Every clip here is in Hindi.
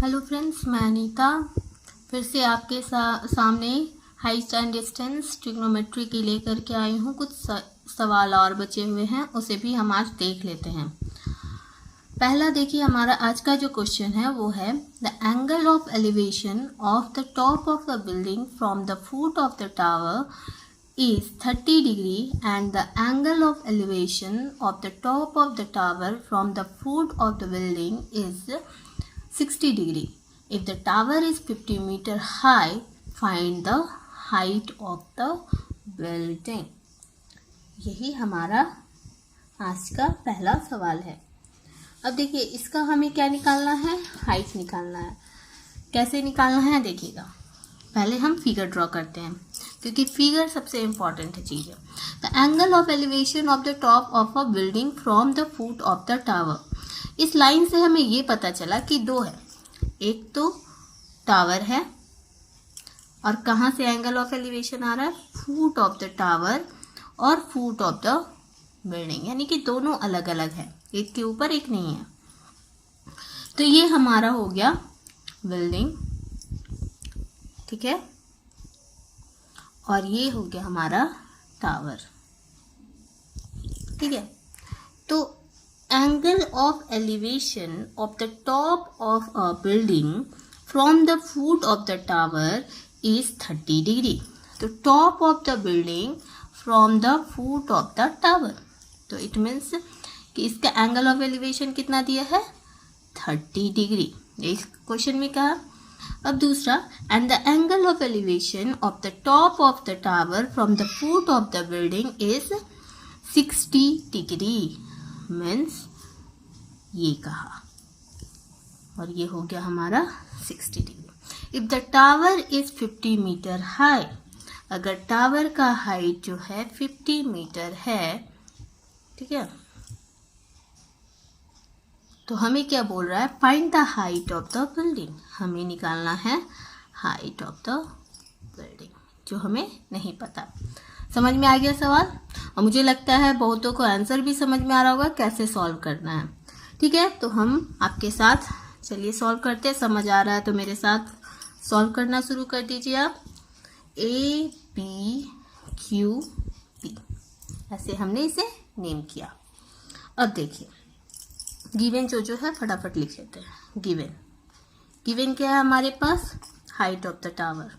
हेलो फ्रेंड्स, मैं अनीता फिर से आपके सामने हाइट एंड डिस्टेंस ट्रिग्नोमेट्री की लेकर के आई हूँ। कुछ सवाल और बचे हुए हैं, उसे भी हम आज देख लेते हैं। पहला देखिए, हमारा आज का जो क्वेश्चन है वो है the angle of elevation of the top of the building from the foot of the tower is 30 degree and the angle of elevation of the top of the tower from the foot of the building is 60 degree. If the tower is 50 meter high, find the height of the building. यही हमारा आज का पहला सवाल है। अब देखिए, इसका हमें क्या निकालना है, हाइट निकालना है। कैसे निकालना है देखिएगा। पहले हम फिगर ड्रॉ करते हैं क्योंकि फिगर सबसे इम्पॉर्टेंट चीज़ है। The angle of elevation of the top of a building from the foot of the tower. इस लाइन से हमें ये पता चला कि दो है, एक तो टावर है और कहाँ से एंगल ऑफ एलिवेशन आ रहा है, फुट ऑफ द टावर और फुट ऑफ द बिल्डिंग, यानी कि दोनों अलग अलग है, एक के ऊपर एक नहीं है। तो ये हमारा हो गया बिल्डिंग, ठीक है, और ये हो गया हमारा टावर, ठीक है। तो angle of elevation of the top of a building from the foot of the tower is 30 degree. तो top of the building from the foot of the tower, तो इट मीन्स कि इसका एंगल ऑफ एलिवेशन कितना दिया है, 30 डिग्री। इस क्वेश्चन में कहा। अब दूसरा, and the angle of elevation of the top of the tower from the foot of the building is 60 degree, means ये कहा, और ये हो गया हमारा 60 degree. If the tower is 50 metre high, अगर टावर का हाइट जो है 50 मीटर है, ठीक है, तो हमें क्या बोल रहा है, find the height of the building. हमें निकालना है हाइट ऑफ द बिल्डिंग, जो हमें नहीं पता। समझ में आ गया सवाल? और मुझे लगता है बहुतों को आंसर भी समझ में आ रहा होगा कैसे सॉल्व करना है, ठीक है। तो हम आपके साथ चलिए सॉल्व करते हैं। समझ आ रहा है तो मेरे साथ सॉल्व करना शुरू कर दीजिए आप। ए बी क्यू पी, ऐसे हमने इसे नेम किया। अब देखिए, गिवन जो है फटाफट लिख लेते हैं। गिवन क्या है हमारे पास, height of the tower.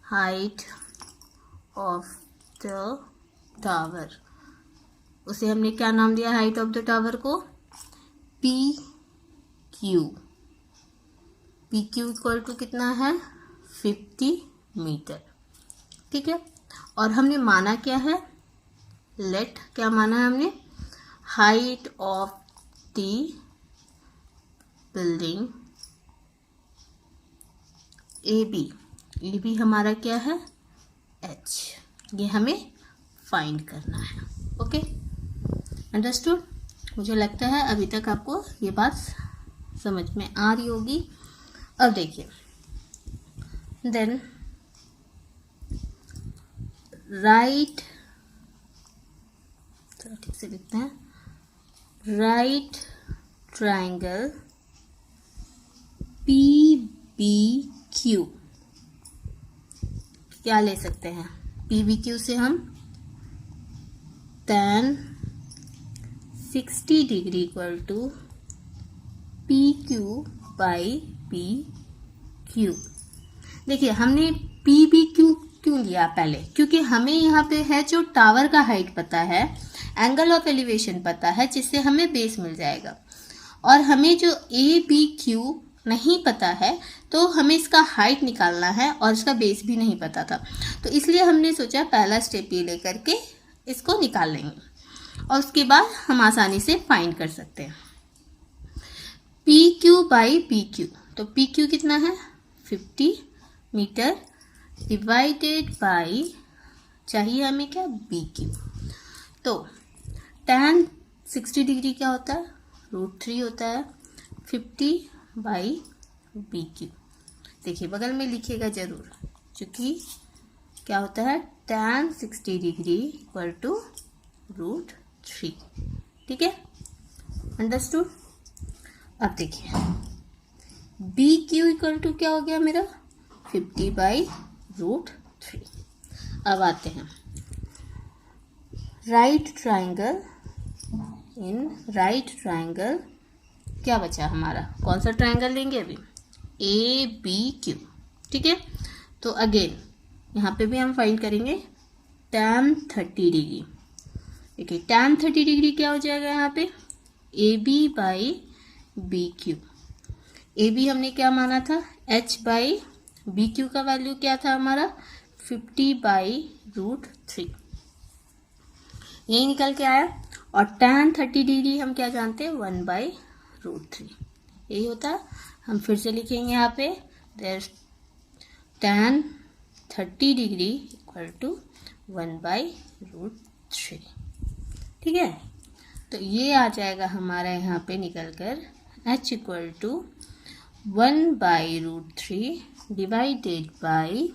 Height of the tower, उसे हमने क्या नाम दिया, हाइट ऑफ द टावर को P Q. P Q equal to कितना है, 50 मीटर, ठीक है। और हमने माना क्या है, लेट क्या माना है हमने, height of building A B हमारा क्या है, एच। ये हमें फाइंड करना है। Okay, understood? मुझे लगता है अभी तक आपको ये बात समझ में आ रही होगी। अब देखिए, देन राइट, थोड़ा ठीक से लिखते हैं, राइट ट्रायंगल PBQ। क्या ले सकते हैं, PBQ से हम tan 60 degree equal to PQ by PQ। देखिए, हमने PBQ क्यों लिया पहले, क्योंकि हमें यहाँ पे है जो टावर का हाइट पता है, एंगल ऑफ एलिवेशन पता है, जिससे हमें बेस मिल जाएगा। और हमें जो ABQ नहीं पता है, तो हमें इसका हाइट निकालना है और इसका बेस भी नहीं पता था। तो इसलिए हमने सोचा पहला स्टेप ये लेकर के इसको निकाल लेंगे और उसके बाद हम आसानी से फाइंड कर सकते हैं। PQ बाई PQ, तो PQ कितना है, 50 मीटर डिवाइडेड बाई, चाहिए हमें क्या, BQ। तो tan 60 डिग्री क्या होता है, √3 होता है, 50 बाई BQ। देखिए बगल में लिखिएगा जरूर, क्योंकि क्या होता है, tan 60 डिग्री इक्वल टू √3, ठीक है, अंडरस्टूड? अब देखिए, बी क्यू इक्वल टू क्या हो गया मेरा 50/√3। अब आते हैं right triangle. In right triangle क्या बचा हमारा, कौन सा ट्राइंगल लेंगे अभी, ए बी क्यू। ठीक है, तो अगेन यहाँ पे भी हम फाइंड करेंगे tan 30 डिग्री। देखिए tan 30 डिग्री क्या हो जाएगा यहाँ पे A B by B Q. A B हमने क्या माना था h बाई बी क्यू का वैल्यू क्या था हमारा 50/√3, यही निकल के आया। और tan 30 डिग्री हम क्या जानते हैं 1/√3, यही होता है। हम फिर से लिखेंगे यहाँ पे there tan 30 degree equal to 1/√3। ठीक है, तो ये आ जाएगा हमारा यहाँ पे निकल कर h equal to 1/√3 divided by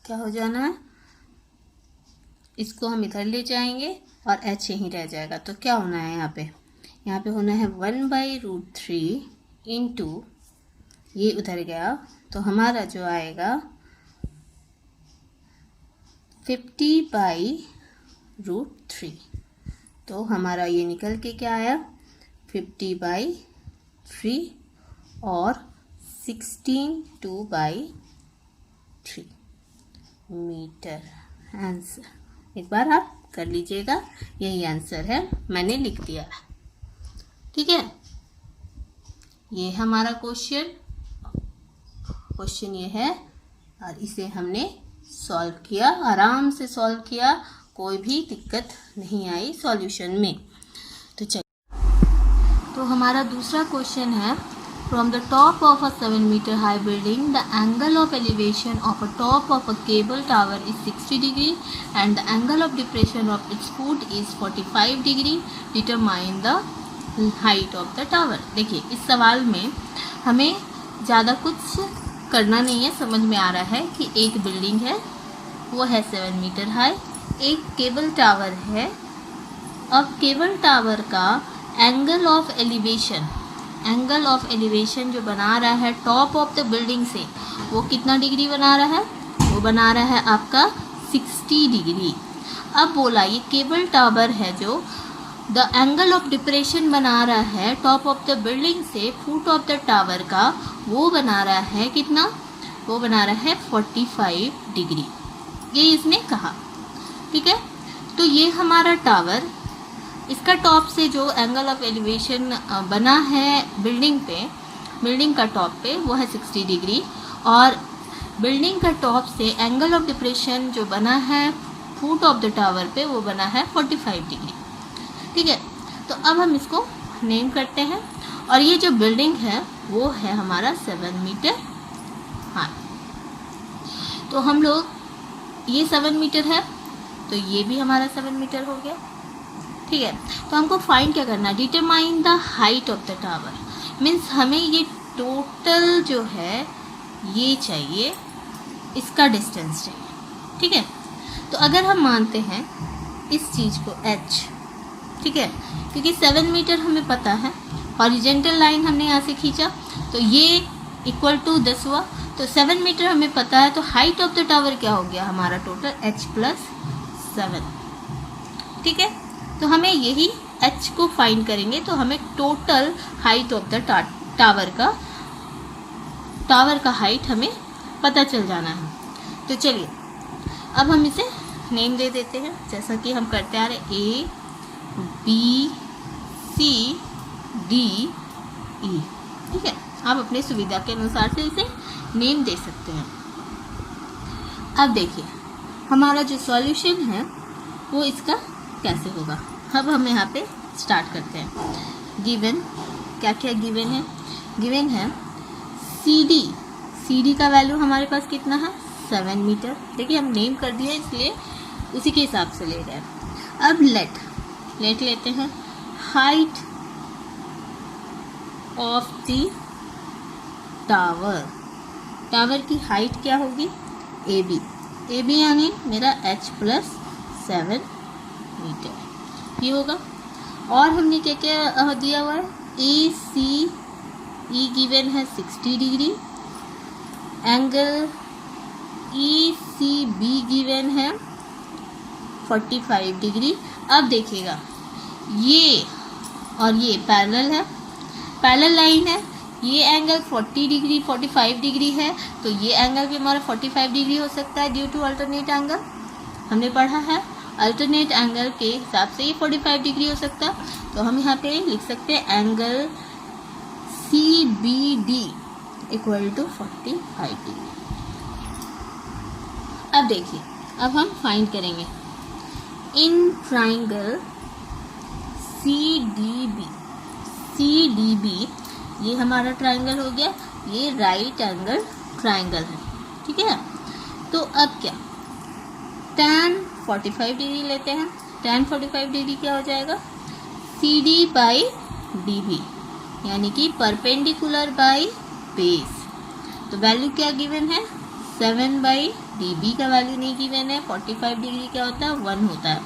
क्या हो जाना है, इसको हम इधर ले जाएंगे और h यहीं रह जाएगा। तो क्या होना है यहाँ पे होना है 1/√3 इंटू ये उधर गया तो हमारा जो आएगा 50/√3। तो हमारा ये निकल के क्या आया 50/3 और 16/2/3 मीटर आंसर। एक बार आप कर लीजिएगा, यही आंसर है, मैंने लिख दिया। ठीक है, ये हमारा क्वेश्चन ये है और इसे हमने सॉल्व किया, आराम से सॉल्व किया, कोई भी दिक्कत नहीं आई सॉल्यूशन में। तो चलिए, तो हमारा दूसरा क्वेश्चन है from the top of a 7 metre high building the angle of elevation of a top of a cable tower is 60 degree and the angle of depression of its foot is 45 degree, determine the height of the tower. देखिए इस सवाल में हमें ज़्यादा कुछ करना नहीं है, समझ में आ रहा है कि एक बिल्डिंग है वो है 7 मीटर हाई, एक केबल टावर है। अब केबल टावर का एंगल ऑफ एलिवेशन जो बना रहा है टॉप ऑफ द बिल्डिंग से, वो कितना डिग्री बना रहा है, वो बना रहा है आपका 60 डिग्री। अब बोला ये केबल टावर है जो द एंगल ऑफ डिप्रेशन बना रहा है टॉप ऑफ द बिल्डिंग से फुट ऑफ द टावर का, वो बना रहा है कितना, वो बना रहा है 45 डिग्री, ये इसने कहा। ठीक है, तो ये हमारा टावर, इसका टॉप से जो एंगल ऑफ एलिवेशन बना है बिल्डिंग का टॉप पे वो है 60 डिग्री और बिल्डिंग का टॉप से एंगल ऑफ डिप्रेशन जो बना है फुट ऑफ द टावर पे वो बना है 45 डिग्री। ठीक है, तो अब हम इसको नेम करते हैं और ये जो बिल्डिंग है वो है हमारा 7 मीटर हाई। तो हम लोग ये 7 मीटर है तो ये भी हमारा 7 मीटर हो गया। ठीक है, तो हमको फाइंड क्या करना है, determine the height of the tower, means हमें ये टोटल जो है ये चाहिए, इसका डिस्टेंस चाहिए। ठीक है, तो अगर हम मानते हैं इस चीज़ को h, ठीक है, क्योंकि 7 मीटर हमें पता है, हॉरिजेंटल लाइन हमने यहाँ से खींचा तो ये इक्वल टू 10 हुआ, तो 7 मीटर हमें पता है, तो हाइट ऑफ द टावर क्या हो गया हमारा टोटल h+7। ठीक है, तो हमें यही h को फाइंड करेंगे तो हमें total height of the tower का हाइट हमें पता चल जाना है। तो चलिए अब हम इसे नेम दे देते हैं जैसा कि हम करते आ रहे, A B C D E। ठीक है, आप अपनी सुविधा के अनुसार से इसे नेम दे सकते हैं। अब देखिए हमारा जो सॉल्यूशन है वो इसका कैसे होगा। अब हम यहाँ पे स्टार्ट करते हैं। गिवन क्या क्या गिवन है, गिवन है CD का वैल्यू हमारे पास कितना है 7 मीटर। देखिए हम नेम कर दिया इसलिए उसी के हिसाब से ले रहे हैं। अब लेट लेते हैं हाइट ऑफ द टावर की हाइट क्या होगी AB यानी मेरा h+7 मीटर ये होगा। और हमने क्या क्या दिया हुआ है, ए सी ई गिवन है 60 degree, angle E C B given है 45 डिग्री। अब देखिएगा ये और ये पैरेलल है, पैरेलल लाइन है, ये एंगल 40 डिग्री 45 डिग्री है, तो ये एंगल भी हमारा 45 डिग्री हो सकता है ड्यू टू अल्टरनेट एंगल। हमने पढ़ा है अल्टरनेट एंगल के हिसाब से ये 45 डिग्री हो सकता है। तो हम यहाँ पे लिख सकते हैं angle C B D equal to 45 degree. अब देखिए, अब हम फाइंड करेंगे in triangle C D B, ये हमारा ट्राइंगल हो गया, ये राइट एंगल ट्राइंगल है, ठीक है। तो अब क्या, tan 45 डिग्री लेते हैं, tan 45 डिग्री क्या हो जाएगा, C D by D B, यानी कि परपेंडिकुलर बाई बेस। तो वैल्यू क्या गिवन है, 7 बाई डी बी का वैल्यू नहीं गिवन है, 45 डिग्री क्या होता है, 1 होता है।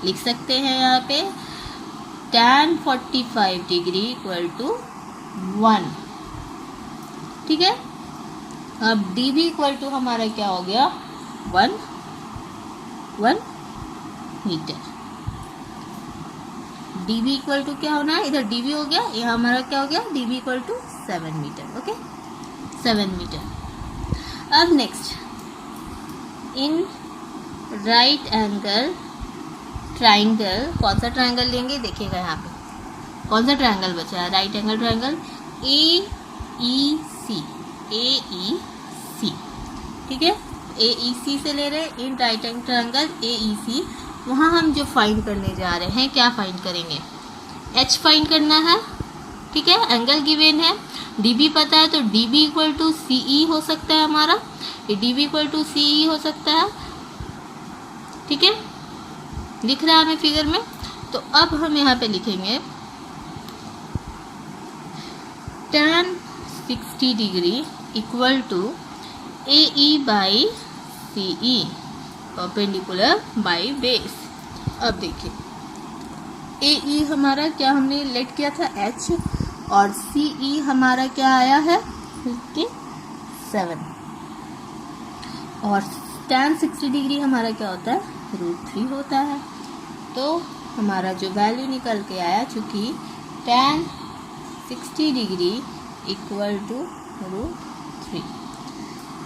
लिख सकते हैं यहाँ पे tan 45 डिग्री इक्वल टू 1, ठीक है। अब डी बी इक्वल टू हमारा क्या हो गया, 1 metre. D B equal to क्या होना है, इधर डी बी हो गया, यहाँ हमारा क्या हो गया, D B equal to 7 metre, okay 7 metre. अब next, in right angle triangle, कौन सा ट्राइंगल लेंगे देखिएगा यहाँ पे कौन सा ट्राइंगल बचा है, right angle triangle A E C, ठीक है, ए ई सी से ले रहे हैं in right angle triangle A E C. वहाँ हम जो फाइंड करने जा रहे हैं, क्या फाइंड करेंगे, एच फाइंड करना है, ठीक है। एंगल गिवन है, डी बी पता है, तो डी बी इक्वल टू सी ई हो सकता है हमारा, ये डी बी इक्वल टू सी ई हो सकता है, ठीक है, दिख रहा है हमें फिगर में। तो अब हम यहाँ पे लिखेंगे tan 60 degree equal to A E by C E, perpendicular by base. अब देखिए ए ई हमारा क्या हमने लेट किया था h, और सी ई हमारा क्या आया है 57, और tan 60 डिग्री हमारा क्या होता है, √3 होता है। तो हमारा जो वैल्यू निकल के आया, चूँकि tan 60 डिग्री इक्वल टू √3,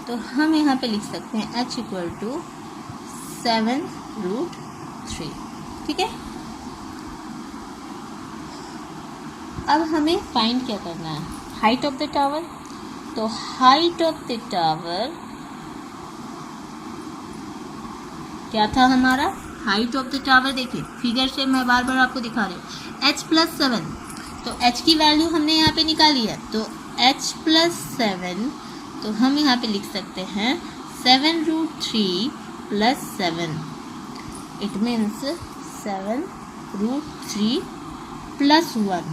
तो हम यहाँ पे लिख सकते हैं h इक्वल टू 7√3, ठीक है। अब हमें फाइंड क्या करना है, हाइट ऑफ द टावर। तो हाइट ऑफ द टावर क्या था हमारा, हाइट ऑफ द टावर देखिए फिगर से मैं बार बार आपको दिखा रही हूँ, h+7, तो h की वैल्यू हमने यहाँ पे निकाली है, तो h+7, तो हम यहाँ पे लिख सकते हैं 7√3 + 7, इट मीन्स 7√3 + 1।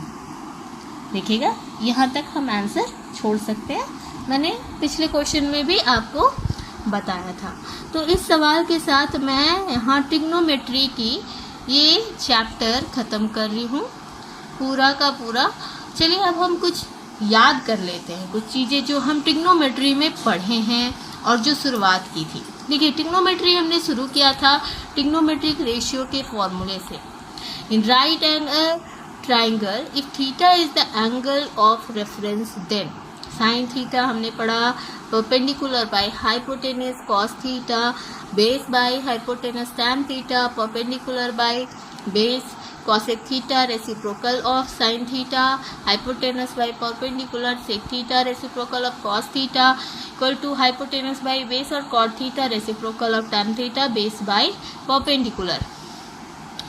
देखिएगा यहाँ तक हम आंसर छोड़ सकते हैं, मैंने पिछले क्वेश्चन में भी आपको बताया था। तो इस सवाल के साथ मैं यहाँ ट्रिग्नोमेट्री की ये चैप्टर ख़त्म कर रही हूँ पूरा का पूरा। चलिए अब हम कुछ याद कर लेते हैं, कुछ चीज़ें जो हम ट्रिग्नोमेट्री में पढ़े हैं और जो शुरुआत की थी। देखिए ट्रिग्नोमेट्री हमने शुरू किया था ट्रिग्नोमेट्रिक रेशियो के फॉर्मूले से। In right angle triangle if theta is the angle of reference then sine theta हमने पढ़ा, perpendicular by hypotenuse cos theta, base by hypotenuse tan theta, perpendicular by base cosec theta, reciprocal of sine theta, hypotenuse by perpendicular sec theta, reciprocal of cos theta equal to hypotenuse by base और cot theta, reciprocal of tan theta, base by perpendicular.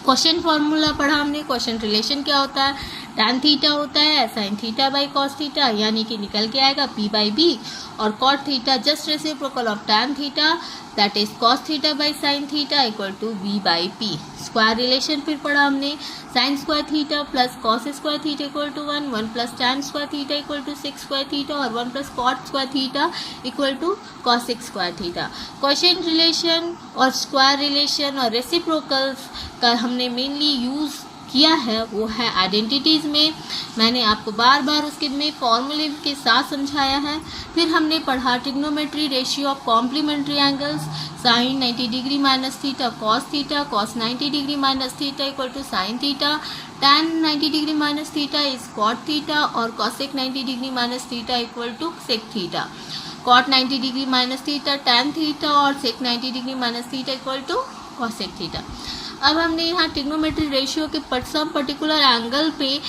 Question formula पढ़ा हमने, क्वेश्चन रिलेशन क्या होता है, टैन थीटा होता है sine theta by cos theta, यानी कि निकल के आएगा p/b, और cot theta just reciprocal of tan theta that is cos theta by sine theta equal to b/p। Square relation फिर पढ़ा हमने, sine square theta plus cos square theta equal to 1, 1 plus tan square theta equal to sec square theta, और 1 plus cot square theta equal to cosec square theta. Question relation और स्क्वायर रिलेशन और रेसिप्रोकल्स का हमने मेनली यूज़ किया है वो है आइडेंटिटीज़ में। मैंने आपको बार बार उसके में फॉर्मूले के साथ समझाया है। फिर हमने पढ़ा trigonometry ratio of complementary angles, sine 90 degree minus theta cos 90 degree minus theta equal to sine theta, tan 90 degree minus theta is cot theta और cosec 90 degree minus theta equal to sec theta. Cot 90 degree minus theta tan theta और sec 90 degree minus theta equal to cosec theta. अब हमने यहाँ ट्रिग्नोमेट्री रेशियो के सम पर्टिकुलर एंगल पे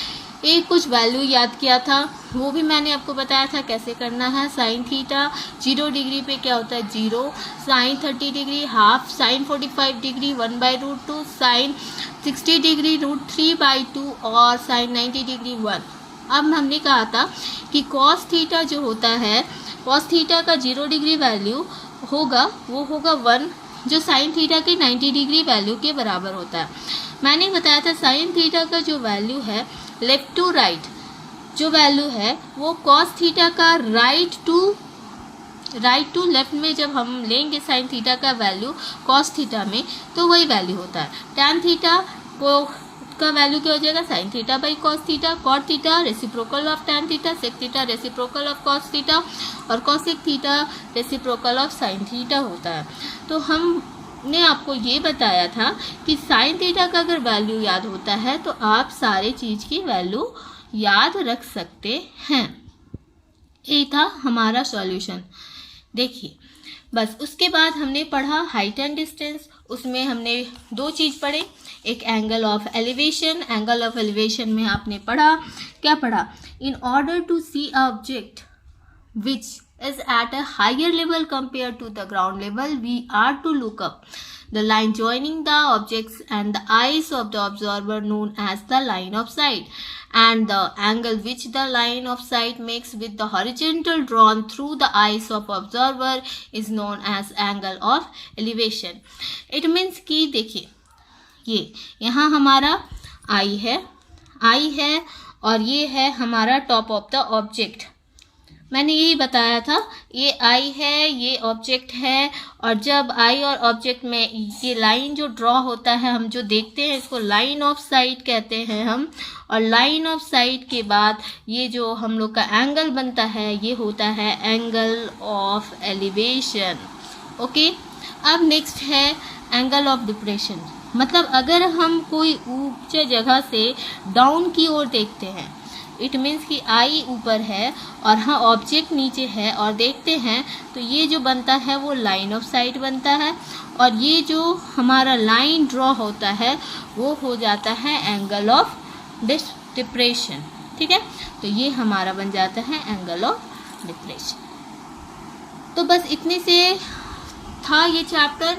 एक कुछ वैल्यू याद किया था, वो भी मैंने आपको बताया था कैसे करना है। साइन थीटा 0 डिग्री पे क्या होता है 0, sine 30 degree half, sine 45 degree 1/√2, sine 60 degree √3/2 और साइन 90 डिग्री 1। अब हमने कहा था कि कॉस थीटा जो होता है, कॉस थीटा का 0 डिग्री वैल्यू होगा वो होगा 1, जो साइन थीटा के 90 डिग्री वैल्यू के बराबर होता है। मैंने बताया था साइन थीटा का जो वैल्यू है लेफ्ट टू राइट जो वैल्यू है वो कॉस थीटा का राइट टू लेफ्ट में जब हम लेंगे साइन थीटा का वैल्यू कॉस थीटा में तो वही वैल्यू होता है। टैन थीटा को का वैल्यू क्या हो जाएगा sine theta by cos theta, cot theta reciprocal of tan theta, sec theta reciprocal of cos theta और cosec theta reciprocal of sine theta होता है। तो हमने आपको ये बताया था कि साइन थीटा का अगर वैल्यू याद होता है तो आप सारे चीज़ की वैल्यू याद रख सकते हैं। ये था हमारा सॉल्यूशन। देखिए बस उसके बाद हमने पढ़ा हाइट एंड डिस्टेंस। उसमें हमने दो चीज़ पढ़े, एक angle of elevation. Angle of elevation में आपने पढ़ा, क्या पढ़ा, in order to see a object which is at a higher level compared to the ground level, we are to look up the line joining the objects and the eyes of the observer known as the line of sight, and the angle which the line of sight makes with the horizontal drawn through the eyes of observer is known as angle of elevation. It means कि देखिए ये यहाँ हमारा आई है और ये है हमारा टॉप ऑफ द ऑब्जेक्ट। मैंने यही बताया था, ये आई है, ये ऑब्जेक्ट है, और जब आई और ऑब्जेक्ट में ये लाइन जो ड्रॉ होता है, हम जो देखते हैं इसको लाइन ऑफ साइट कहते हैं हम। और लाइन ऑफ साइट के बाद ये जो हम लोग का एंगल बनता है ये होता है एंगल ऑफ एलिवेशन। ओके, अब नेक्स्ट है एंगल ऑफ डिप्रेशन। मतलब अगर हम कोई ऊंचे जगह से डाउन की ओर देखते हैं, इट मीन्स कि आई ऊपर है और हाँ ऑब्जेक्ट नीचे है और देखते हैं, तो ये जो बनता है वो लाइन ऑफ साइट बनता है, और ये जो हमारा लाइन ड्रॉ होता है वो हो जाता है एंगल ऑफ डिप्रेशन। ठीक है, तो ये हमारा बन जाता है एंगल ऑफ डिप्रेशन। तो बस इतने से था ये चैप्टर।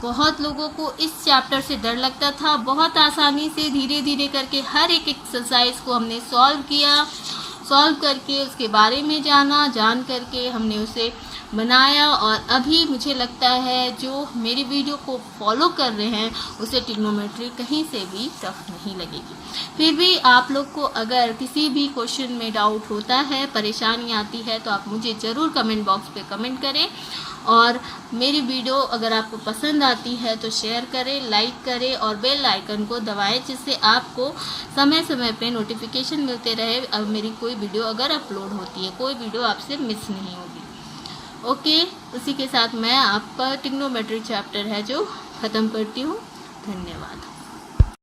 बहुत लोगों को इस चैप्टर से डर लगता था, बहुत आसानी से धीरे धीरे करके हर एक एक्सरसाइज को हमने सॉल्व करके उसके बारे में जान करके हमने उसे बनाया, और अभी मुझे लगता है जो मेरी वीडियो को फॉलो कर रहे हैं उसे ट्रिग्नोमेट्री कहीं से भी टफ नहीं लगेगी। फिर भी आप लोग को अगर किसी भी क्वेश्चन में डाउट होता है, परेशानी आती है, तो आप मुझे ज़रूर कमेंट बॉक्स पे कमेंट करें, और मेरी वीडियो अगर आपको पसंद आती है तो शेयर करें, लाइक करें और बेल आइकन को दबाएं, जिससे आपको समय समय पे नोटिफिकेशन मिलते रहे। अब मेरी कोई वीडियो अगर अपलोड होती है, कोई वीडियो आपसे मिस नहीं होगी। ओके, उसी के साथ मैं आपका ट्रिग्नोमेट्री चैप्टर है जो ख़त्म करती हूँ। धन्यवाद।